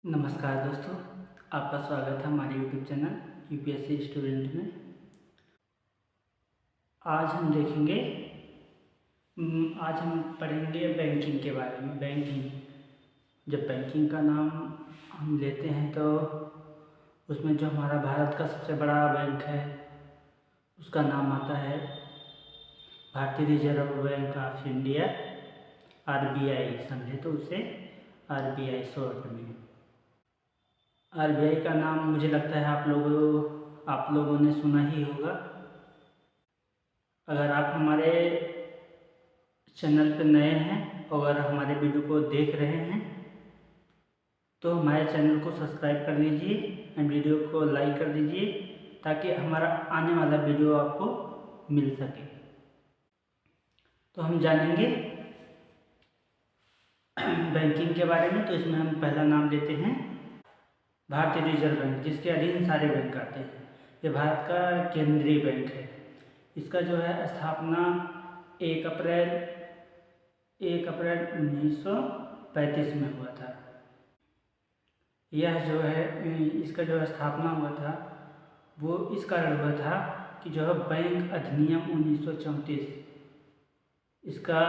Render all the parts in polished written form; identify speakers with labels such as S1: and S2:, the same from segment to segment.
S1: नमस्कार दोस्तों, आपका स्वागत है हमारे यूट्यूब चैनल यूपीएससी स्टूडेंट में। आज हम पढ़ेंगे बैंकिंग के बारे में। जब बैंकिंग का नाम हम लेते हैं तो उसमें जो हमारा भारत का सबसे बड़ा बैंक है उसका नाम आता है भारतीय reserve bank of India, RBI समझे तो उसे आरबीआई शॉर्ट में। आरबीआई का नाम मुझे लगता है आप लोगों ने सुना ही होगा। अगर आप हमारे चैनल पर नए हैं और अगर हमारे वीडियो को देख रहे हैं तो हमारे चैनल को सब्सक्राइब कर लीजिए एंड वीडियो को लाइक कर दीजिए ताकि हमारा आने वाला वीडियो आपको मिल सके। तो हम जानेंगे बैंकिंग के बारे में। तो इसमें हम पहला नाम लेते हैं भारतीय रिजर्व बैंक, जिसके अधीन सारे बैंक आते हैं। ये भारत का केंद्रीय बैंक है। इसका जो है स्थापना 1 अप्रैल 1935 में हुआ था। यह जो है इसका जो स्थापना हुआ था वो इस कारण हुआ था कि जो है बैंक अधिनियम 1934, इसका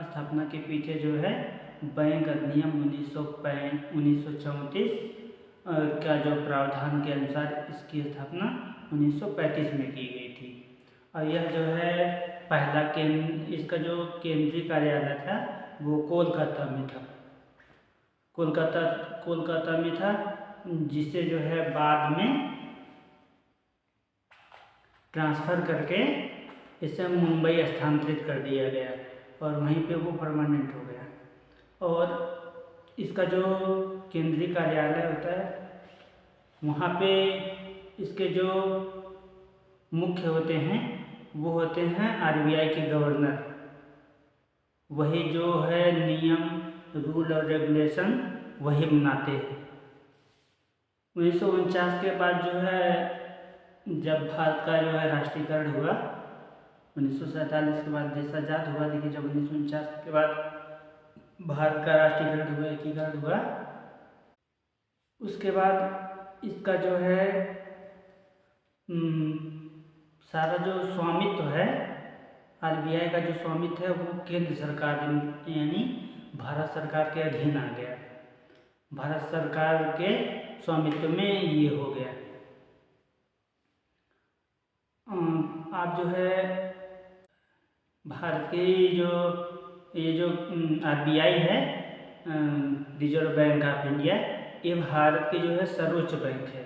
S1: स्थापना के पीछे जो है बैंक अधिनियम 1934 का जो प्रावधान के अनुसार इसकी स्थापना 1935 में की गई थी। और यह जो है इसका जो केंद्रीय कार्यालय था वो कोलकाता में था, जिसे जो है बाद में ट्रांसफ़र करके इसे मुंबई स्थानांतरित कर दिया गया और वहीं पे वो परमानेंट हो गया। और इसका जो केंद्रीय कार्यालय होता है वहाँ पे इसके जो मुख्य होते हैं वो होते हैं आरबीआई के गवर्नर। वही जो है नियम, रूल और रेगुलेशन वही बनाते हैं। 1949 के बाद जो है जब भारत का जो है राष्ट्रीयकरण हुआ, 1947 के बाद देश आज़ाद हुआ, लेकिन जब 1949 के बाद भारत का राष्ट्रीयकरण हुआ, एकीकरण हुआ, उसके बाद इसका जो है सारा जो स्वामित्व है, आरबीआई का जो स्वामित्व है वो केंद्र सरकार यानी भारत सरकार के अधीन आ गया। भारत सरकार के स्वामित्व में ये हो गया। आप जो है भारत की ये जो आरबीआई है, रिजर्व बैंक ऑफ इंडिया, ये भारत की जो है सर्वोच्च बैंक है,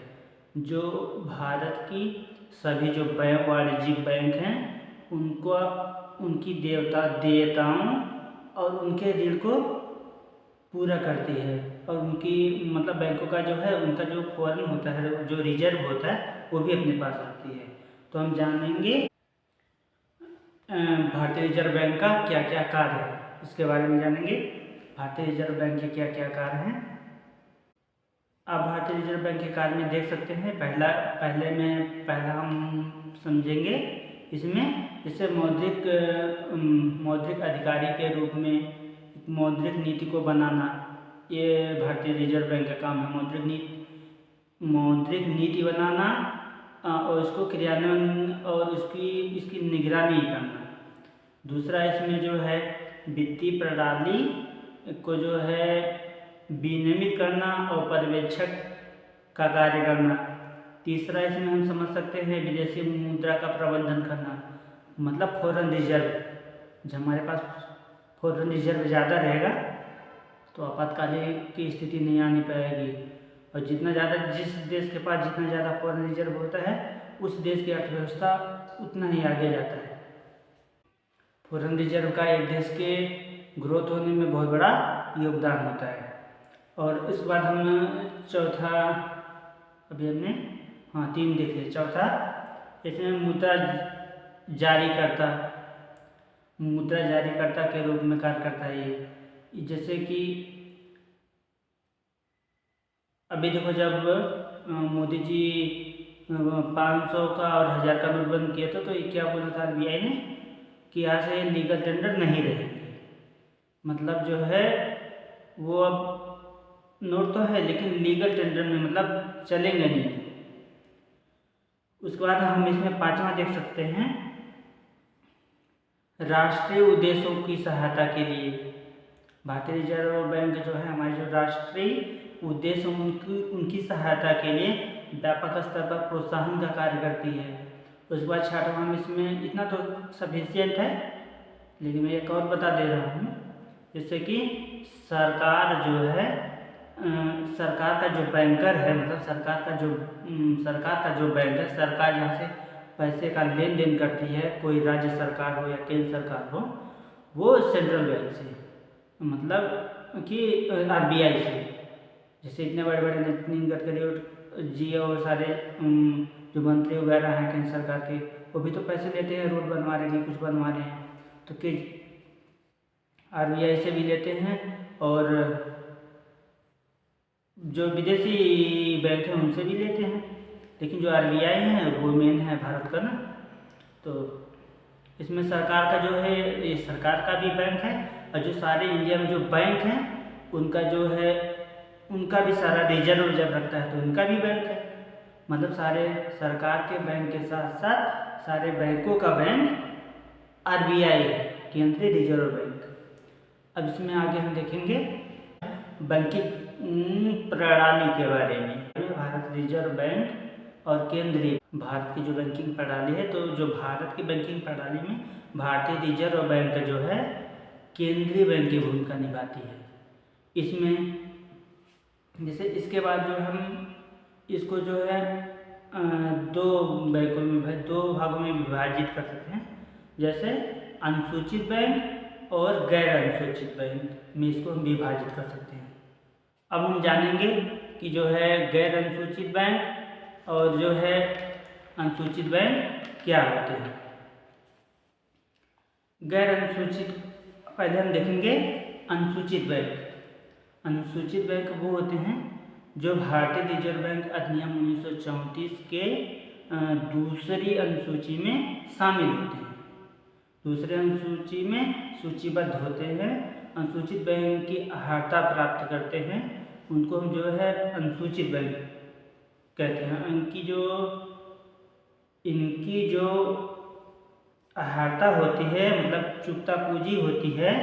S1: जो भारत की सभी जो वाणिज्यिक बैंक हैं उनकी देयताओं और उनके ऋण को पूरा करती है। और उनकी मतलब बैंकों का जो है उनका जो फॉरेन होता है, जो रिजर्व होता है वो भी अपने पास रखती है। तो हम जानेंगे भारतीय रिजर्व बैंक का क्या क्या कार्य है, इसके बारे में जानेंगे। भारतीय रिजर्व बैंक के क्या क्या कार्य हैं आप भारतीय रिजर्व बैंक के कार्य में देख सकते हैं। पहला हम समझेंगे इसमें जैसे मौद्रिक अधिकारी के रूप में मौद्रिक नीति को बनाना, ये भारतीय रिजर्व बैंक का काम है। मौद्रिक नीति बनाना और उसको क्रियान्वयन और इसकी निगरानी करना। दूसरा इसमें जो है वित्तीय प्रणाली को जो है विनियमित करना और पर्यवेक्षक का कार्य करना। तीसरा इसमें हम समझ सकते हैं विदेशी मुद्रा का प्रबंधन करना, मतलब फॉरेन रिजर्व। जब हमारे पास फॉरेन रिजर्व ज़्यादा रहेगा तो आपातकालीन की स्थिति नहीं आनी पाएगी। और जिस देश के पास जितना ज़्यादा फॉरेन रिजर्व होता है उस देश की अर्थव्यवस्था उतना ही आगे जाता है। फॉरेन रिजर्व का एक देश के ग्रोथ होने में बहुत बड़ा योगदान होता है। और इस बाद हम चौथा, अभी हमने 3 देख लिए। चौथा इसमें मुद्रा जारीकर्ता के रूप में कार्य करता है ये। जैसे कि अभी देखो, जब मोदी जी 500 का और 1000 का नोट बंद किया था तो ये क्या बोला था आरबीआई ने कि यहाँ से लीगल टेंडर नहीं रहेंगे। मतलब जो है वो अब नोट तो है लेकिन लीगल टेंडर में मतलब चलेंगे नहीं। उसके बाद हम इसमें पांचवा देख सकते हैं, राष्ट्रीय उद्देश्यों की सहायता के लिए भारतीय रिजर्व बैंक जो है हमारे जो राष्ट्रीय उद्देश्य उनकी सहायता के लिए व्यापक स्तर पर प्रोत्साहन का कार्य करती है। उसके बाद छठवां में इसमें इतना तो सफिशियंट है, लेकिन मैं एक और बता दे रहा हूँ, जैसे कि सरकार जो है सरकार का जो बैंकर है, मतलब सरकार का जो बैंक है, सरकार जहाँ से पैसे का लेन देन करती है, कोई राज्य सरकार हो या केंद्र सरकार हो, वो सेंट्रल बैंक से, मतलब कि आरबीआई से। जैसे इतने बड़े बड़े नितिन गडकरी जी और सारे जो मंत्री वगैरह हैं केंद्र सरकार के, वो भी तो पैसे लेते हैं, रोड बनवा रहे हैं, कुछ बनवा रहे हैं, तो कि आरबीआई से भी लेते हैं, और जो विदेशी बैंक हैं उनसे भी लेते हैं, लेकिन जो आरबीआई है वो मेन है भारत का ना। तो इसमें सरकार का जो है, ये सरकार का भी बैंक है, और जो सारे इंडिया में जो बैंक हैं उनका जो है, उनका भी सारा रिजर्व रखता है, तो उनका भी बैंक है। मतलब सारे सरकार के बैंक के साथ साथ सारे बैंकों का बैंक आरबीआई है, केंद्रीय रिजर्व बैंक। अब इसमें आगे हम देखेंगे बैंकिंग प्रणाली के बारे में। भारत रिजर्व बैंक और केंद्रीय भारत की जो बैंकिंग प्रणाली है, तो जो भारत की बैंकिंग प्रणाली में भारतीय रिजर्व बैंक जो है केंद्रीय बैंक की भूमिका निभाती है। इसमें जैसे इसके बाद जो हम इसको जो है दो भागों में विभाजित कर सकते हैं, जैसे अनुसूचित बैंक और गैर अनुसूचित बैंक में इसको हम विभाजित कर सकते हैं। अब हम जानेंगे कि जो है गैर अनुसूचित बैंक और जो है अनुसूचित बैंक क्या होते हैं। गैर अनुसूचित, पहले हम देखेंगे अनुसूचित बैंक। अनुसूचित बैंक वो होते हैं जो भारतीय रिजर्व बैंक अधिनियम 1934 के दूसरी अनुसूची में शामिल होते हैं, दूसरे अनुसूची में सूचीबद्ध होते हैं, अनुसूचित बैंक की अर्हता प्राप्त करते हैं, उनको हम जो है अनुसूचित बैंक कहते हैं। इनकी जो अर्हता होती है, मतलब चुकता पूंजी होती है,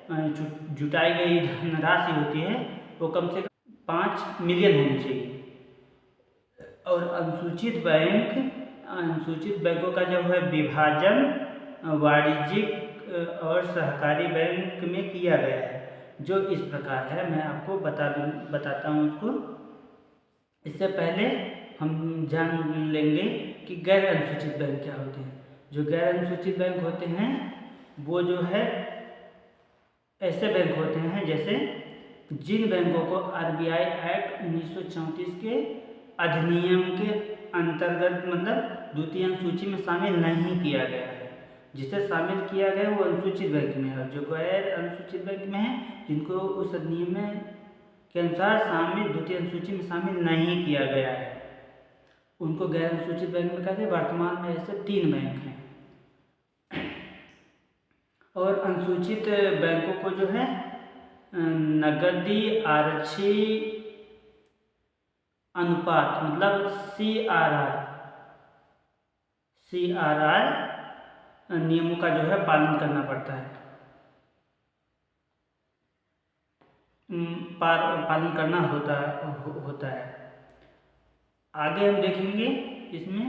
S1: जुटाई गई धनराशि होती है, वो कम से कम 5 मिलियन होनी चाहिए। और अनुसूचित बैंकों का जो है विभाजन वाणिज्यिक और सहकारी बैंक में किया गया है, जो इस प्रकार है। मैं आपको बताता हूँ उसको। इससे पहले हम जान लेंगे कि गैर अनुसूचित बैंक क्या होते हैं। जो गैर अनुसूचित बैंक होते हैं वो जो है ऐसे बैंक होते हैं जैसे जिन बैंकों को आरबीआई एक्ट 1934 के अधिनियम के अंतर्गत मतलब द्वितीय अनुसूची में शामिल नहीं किया गया है। जिसे शामिल किया गया वो अनुसूचित बैंक में है, और जो गैर अनुसूचित बैंक में है जिनको उस अधिनियम में के अनुसार शामिल द्वितीय अनुसूची में शामिल नहीं किया गया है, उनको गैर अनुसूचित बैंक में कहते हैं। वर्तमान में ऐसे 3 बैंक हैं। और अनुसूचित बैंकों को जो है नगदी आरक्षी अनुपात मतलब CRR नियमों का जो है पालन करना पड़ता है, पालन करना होता है। आगे हम देखेंगे इसमें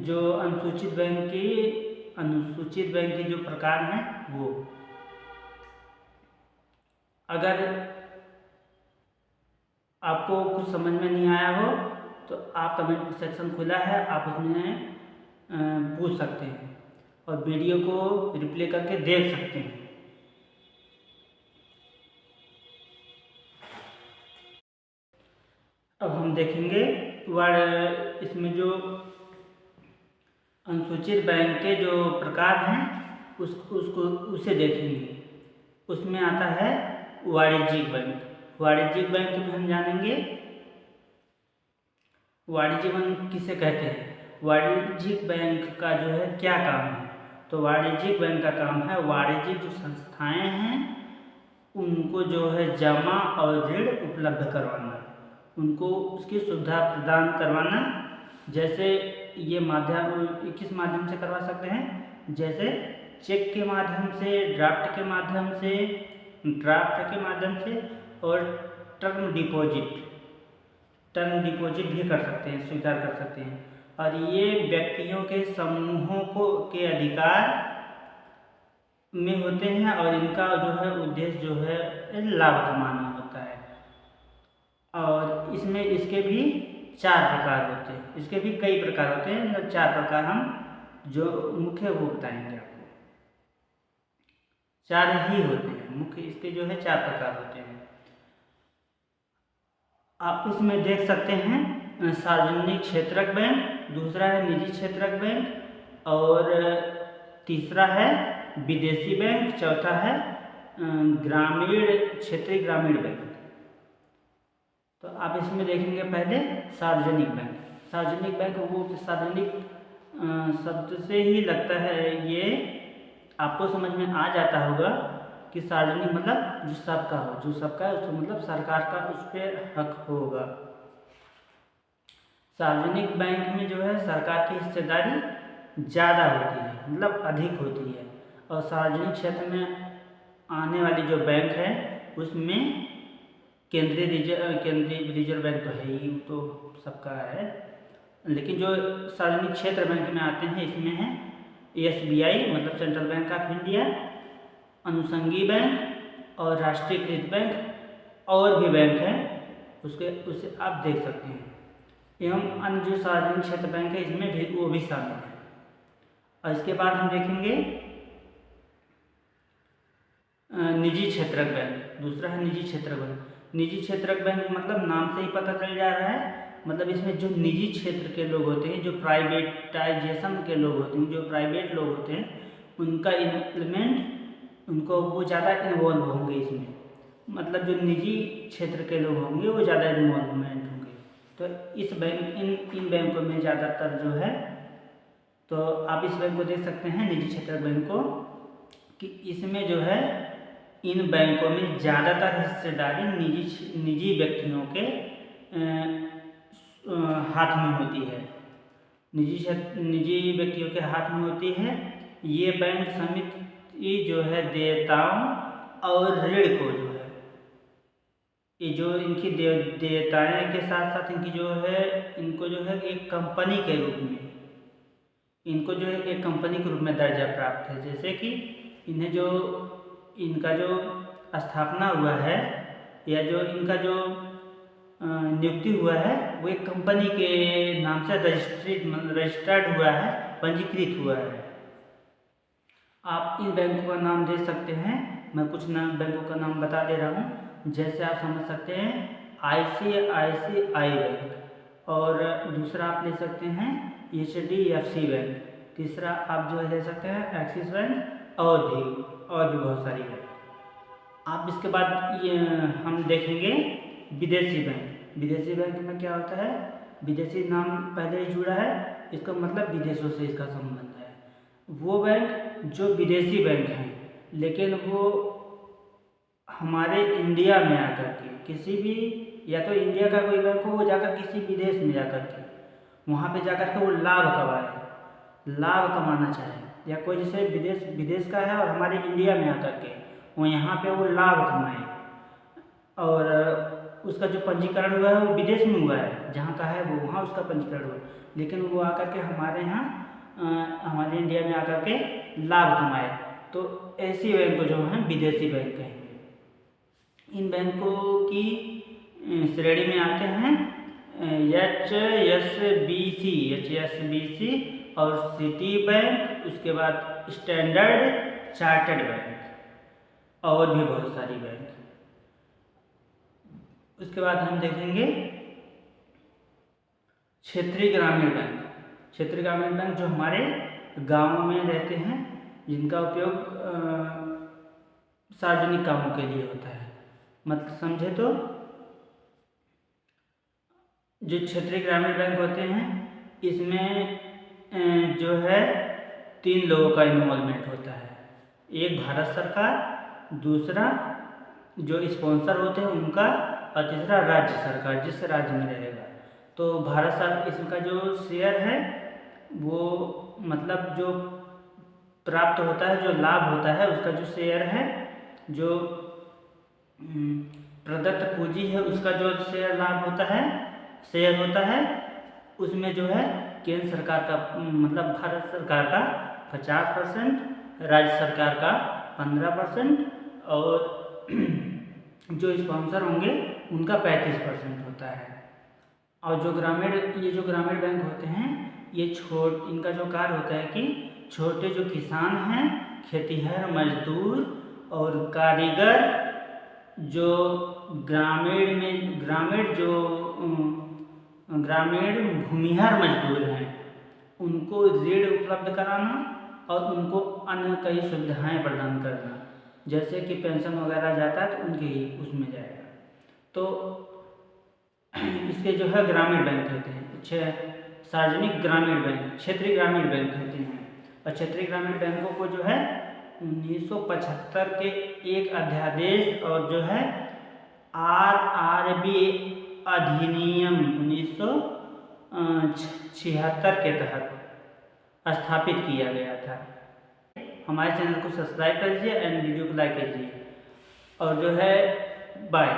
S1: जो अनुसूचित बैंक के जो प्रकार हैं वो। अगर आपको कुछ समझ में नहीं आया हो तो आप कमेंट सेक्शन खुला है, आप उसमें पूछ सकते हैं और वीडियो को रिप्ले करके देख सकते हैं। अब हम देखेंगे इसमें जो अनुसूचित बैंक के जो प्रकार हैं उसे देखेंगे। उसमें आता है वाणिज्यिक बैंक। वाणिज्यिक बैंक में हम जानेंगे वाणिज्यिक बैंक किसे कहते हैं, वाणिज्यिक बैंक का जो है क्या काम है। तो वाणिज्यिक बैंक का काम है वाणिज्यिक जो संस्थाएं हैं उनको जो है जमा और ऋण उपलब्ध करवाना, उनको उसकी सुविधा प्रदान करवाना। जैसे ये माध्यम किस माध्यम से करवा सकते हैं, जैसे चेक के माध्यम से, ड्राफ्ट के माध्यम से और टर्म डिपॉजिट भी कर सकते हैं, स्वीकार कर सकते हैं। और ये व्यक्तियों के समूहों के अधिकार में होते हैं और इनका जो है उद्देश्य जो है लाभ कमाना होता है। और इसमें इसके भी 4 प्रकार होते हैं, इसके भी कई प्रकार होते हैं, मतलब 4 प्रकार हम जो मुख्य वो बताएंगे आपको। 4 ही होते हैं मुख्य, इसके जो है 4 प्रकार होते हैं। आप इसमें देख सकते हैं सार्वजनिक क्षेत्रक बैंक, दूसरा है निजी क्षेत्रक बैंक, और तीसरा है विदेशी बैंक, चौथा है क्षेत्रीय ग्रामीण बैंक। तो आप इसमें देखेंगे पहले सार्वजनिक बैंक। सार्वजनिक बैंक वो सार्वजनिक शब्द से ही लगता है, ये आपको समझ में आ जाता होगा कि सार्वजनिक मतलब जो सबका हो, जो सबका है उसको मतलब सरकार का उस पर हक होगा। सार्वजनिक बैंक में जो है सरकार की हिस्सेदारी ज़्यादा होती है, मतलब अधिक होती है। और सार्वजनिक क्षेत्र में आने वाली जो बैंक है उसमें केंद्रीय रिजर्व बैंक तो है ही, तो सबका है। लेकिन जो सार्वजनिक क्षेत्र बैंक में आते हैं इसमें है SBI मतलब सेंट्रल बैंक ऑफ इंडिया, अनुषंगी बैंक और राष्ट्रीयकृत बैंक और भी बैंक हैं, उसे आप देख सकते हैं। एवं अन्य जो सार्वजनिक क्षेत्र बैंक है इसमें भी वो भी शामिल है। और इसके बाद हम देखेंगे निजी क्षेत्रक बैंक। दूसरा है निजी क्षेत्रक बैंक। निजी क्षेत्रक बैंक मतलब नाम से ही पता चल जा रहा है, मतलब इसमें जो निजी क्षेत्र के लोग होते हैं, जो प्राइवेटाइजेशन के लोग होते हैं, जो प्राइवेट लोग होते हैं, उनका उनको वो ज़्यादा इन्वॉल्व होंगे इसमें। मतलब जो निजी क्षेत्र के लोग होंगे वो ज़्यादा इन्वॉल्वमेंट होंगे। तो इस इन बैंकों में ज़्यादातर जो है, तो आप इस बैंक को देख सकते हैं निजी क्षेत्र बैंक को, कि इसमें जो है इन बैंकों में ज़्यादातर हिस्सेदारी निजी व्यक्तियों के हाथ में होती है, निजी व्यक्तियों के हाथ में होती है। ये बैंक समिति जो है देयताओं और ऋण को जो है, ये जो इनकी देयताएं के साथ साथ इनकी जो है, इनको जो है एक कंपनी के रूप में, इनको जो है एक कंपनी के रूप में दर्जा प्राप्त है। जैसे कि इन्हें जो इनका जो स्थापना हुआ है या जो इनका जो नियुक्ति हुआ है वो एक कंपनी के नाम से रजिस्टर्ड हुआ है, पंजीकृत हुआ है। आप इन बैंकों का नाम दे सकते हैं, मैं कुछ बैंकों का नाम बता दे रहा हूँ। जैसे आप समझ सकते हैं ICICI बैंक, और दूसरा आप ले सकते हैं HDFC बैंक, तीसरा आप जो है ले सकते हैं एक्सिस बैंक, और भी बहुत सारी बैंक। आप इसके बाद ये हम देखेंगे विदेशी बैंक। विदेशी बैंक में क्या होता है, विदेशी नाम पहले ही जुड़ा है, इसका मतलब विदेशों से इसका संबंध है। वो बैंक जो विदेशी बैंक हैं, लेकिन वो हमारे इंडिया में आकर के किसी भी, या तो इंडिया का कोई बैंक हो, वो जाकर किसी विदेश में जाकर के वहाँ पे जाकर के वो लाभ कमाना चाहे, या कोई जैसे विदेश का है और हमारे इंडिया में आकर के वो यहाँ पे वो लाभ कमाए, और उसका जो पंजीकरण हुआ है वो विदेश में हुआ है, जहाँ का है वो वहाँ उसका पंजीकरण हुआ है, लेकिन वो आकर के हमारे यहाँ हमारे इंडिया में आकर के लाभ कमाए, तो ऐसी बैंक को जो है विदेशी बैंक कहेंगे। इन बैंकों की श्रेणी में आते हैं HSBC और सिटी बैंक, उसके बाद स्टैंडर्ड चार्टर्ड बैंक, और भी बहुत सारी बैंक। उसके बाद हम देखेंगे क्षेत्रीय ग्रामीण बैंक। क्षेत्रीय ग्रामीण बैंक जो हमारे गांवों में रहते हैं, जिनका उपयोग सार्वजनिक कामों के लिए होता है। मतलब समझे तो जो क्षेत्रीय ग्रामीण बैंक होते हैं इसमें जो है 3 लोगों का इन्वॉल्वमेंट होता है। एक भारत सरकार, दूसरा जो स्पॉन्सर होते हैं उनका, और तीसरा राज्य सरकार जिस राज्य में रहेगा। तो भारत सरकार इसका जो शेयर है वो मतलब जो प्राप्त होता है, जो लाभ होता है उसका जो शेयर है, जो प्रदत्त पूंजी है उसका जो शेयर लाभ होता है, शेयर होता है, उसमें जो है केंद्र सरकार का मतलब भारत सरकार का 50%, राज्य सरकार का 15% और जो स्पॉन्सर होंगे उनका 35% होता है। और जो ग्रामीण बैंक होते हैं ये इनका जो कार्य होता है कि छोटे जो किसान हैं, खेतीहर मजदूर और कारीगर, जो ग्रामीण भूमिहर मजदूर हैं उनको ऋण उपलब्ध कराना और उनको अन्य कई सुविधाएं प्रदान करना, जैसे कि पेंशन वगैरह जाता है तो उनके ही उसमें जाएगा। तो इसके जो है ग्रामीण बैंक कहते हैं, सार्वजनिक ग्रामीण बैंक, क्षेत्रीय ग्रामीण बैंक कहते हैं। और क्षेत्रीय ग्रामीण बैंकों को जो है 1975 के एक अध्यादेश और जो है RRB अधिनियम 1976 के तहत स्थापित किया गया था। हमारे चैनल को सब्सक्राइब कर लीजिए एंड वीडियो को लाइक कीजिए और जो है बाय।